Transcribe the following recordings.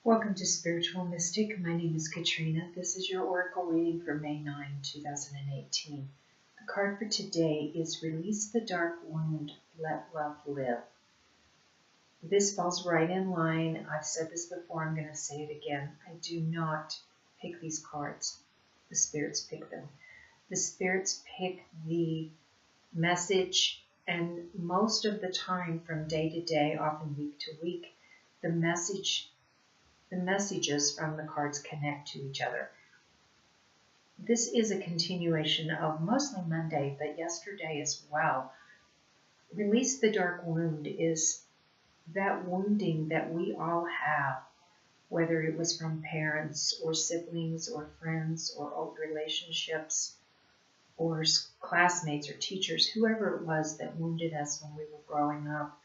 Welcome to Spiritual Mystic. My name is Katrina. This is your Oracle reading for May 9, 2018. The card for today is Release the Dark Wound, Let Love Live. This falls right in line. I've said this before, I'm going to say it again. I do not pick these cards. The spirits pick them. The spirits pick the message, and most of the time from day to day, often week to week, the messages from the cards connect to each other. This is a continuation of mostly Monday, but yesterday as well. Release the Dark Wound is that wounding that we all have, whether it was from parents or siblings or friends or old relationships or classmates or teachers, whoever it was that wounded us when we were growing up,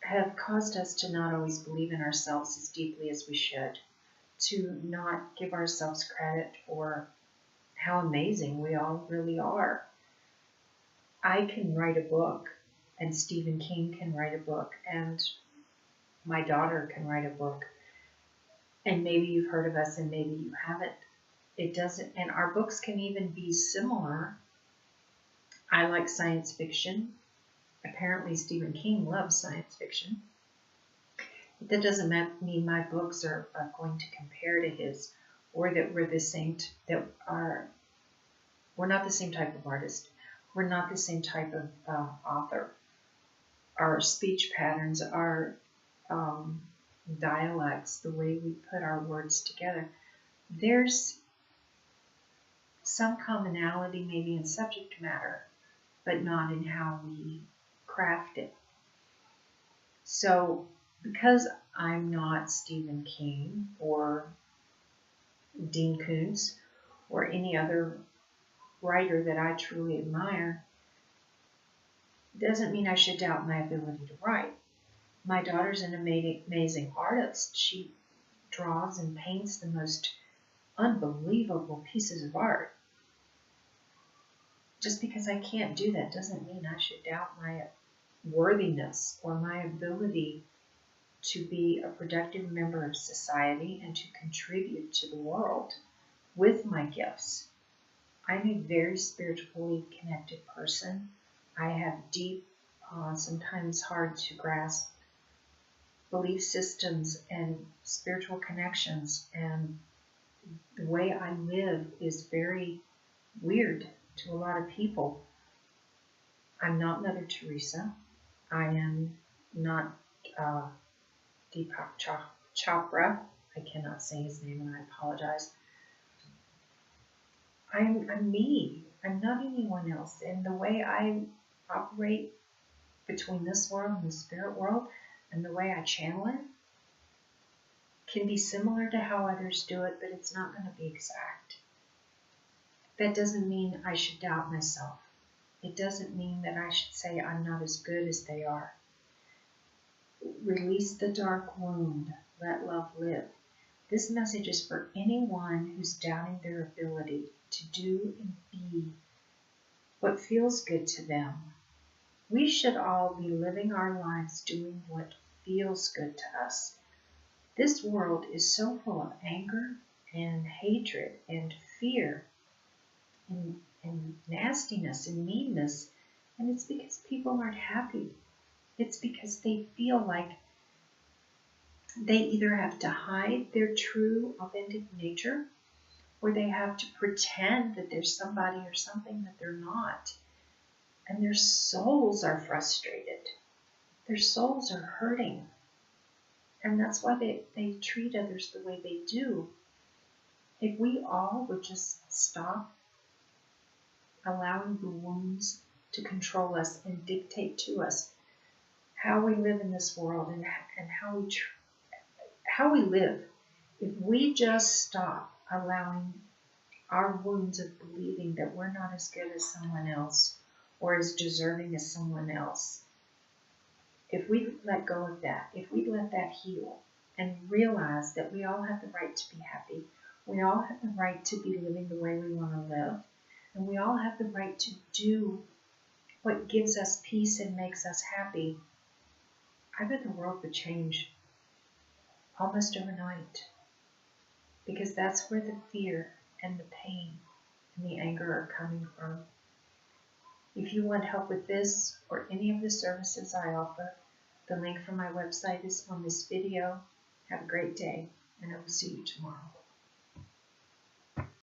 have caused us to not always believe in ourselves as deeply as we should, to not give ourselves credit for how amazing we all really are. I can write a book, and Stephen King can write a book, and my daughter can write a book, and maybe you've heard of us and maybe you haven't. It doesn't, and our books can even be similar. I like science fiction. Apparently Stephen King loves science fiction. That doesn't mean my books are going to compare to his, or that we're the same, we're not the same type of artist. We're not the same type of author. Our speech patterns, our dialects, the way we put our words together, there's some commonality maybe in subject matter, but not in how we craft it. So because I'm not Stephen King or Dean Koontz or any other writer that I truly admire, doesn't mean I should doubt my ability to write. My daughter's an amazing artist. She draws and paints the most unbelievable pieces of art. Just because I can't do that doesn't mean I should doubt my worthiness or my ability to be a productive member of society and to contribute to the world with my gifts. I'm a very spiritually connected person. I have deep, sometimes hard to grasp belief systems and spiritual connections, and the way I live is very weird to a lot of people. I'm not Mother Teresa. I am not Deepak Chopra. I cannot say his name and I apologize. I'm me. I'm not anyone else. And the way I operate between this world and the spirit world and the way I channel it can be similar to how others do it, but it's not going to be exact. That doesn't mean I should doubt myself. It doesn't mean that I should say I'm not as good as they are. Release the dark wound. Let love live. This message is for anyone who's doubting their ability to do and be what feels good to them. We should all be living our lives doing what feels good to us. This world is so full of anger and hatred and fear and nastiness and meanness, and it's because people aren't happy. It's because they feel like they either have to hide their true, authentic nature, or they have to pretend that there's somebody or something that they're not. And their souls are frustrated. Their souls are hurting. And that's why they treat others the way they do. If we all would just stop allowing the wounds to control us and dictate to us how we live in this world and how we live. If we just stop allowing our wounds of believing that we're not as good as someone else or as deserving as someone else, if we let go of that, if we let that heal and realize that we all have the right to be happy, we all have the right to be living the way we want to live, and we all have the right to do what gives us peace and makes us happy, I bet the world would change almost overnight, because that's where the fear and the pain and the anger are coming from. If you want help with this or any of the services I offer, the link for my website is on this video. Have a great day, and I will see you tomorrow.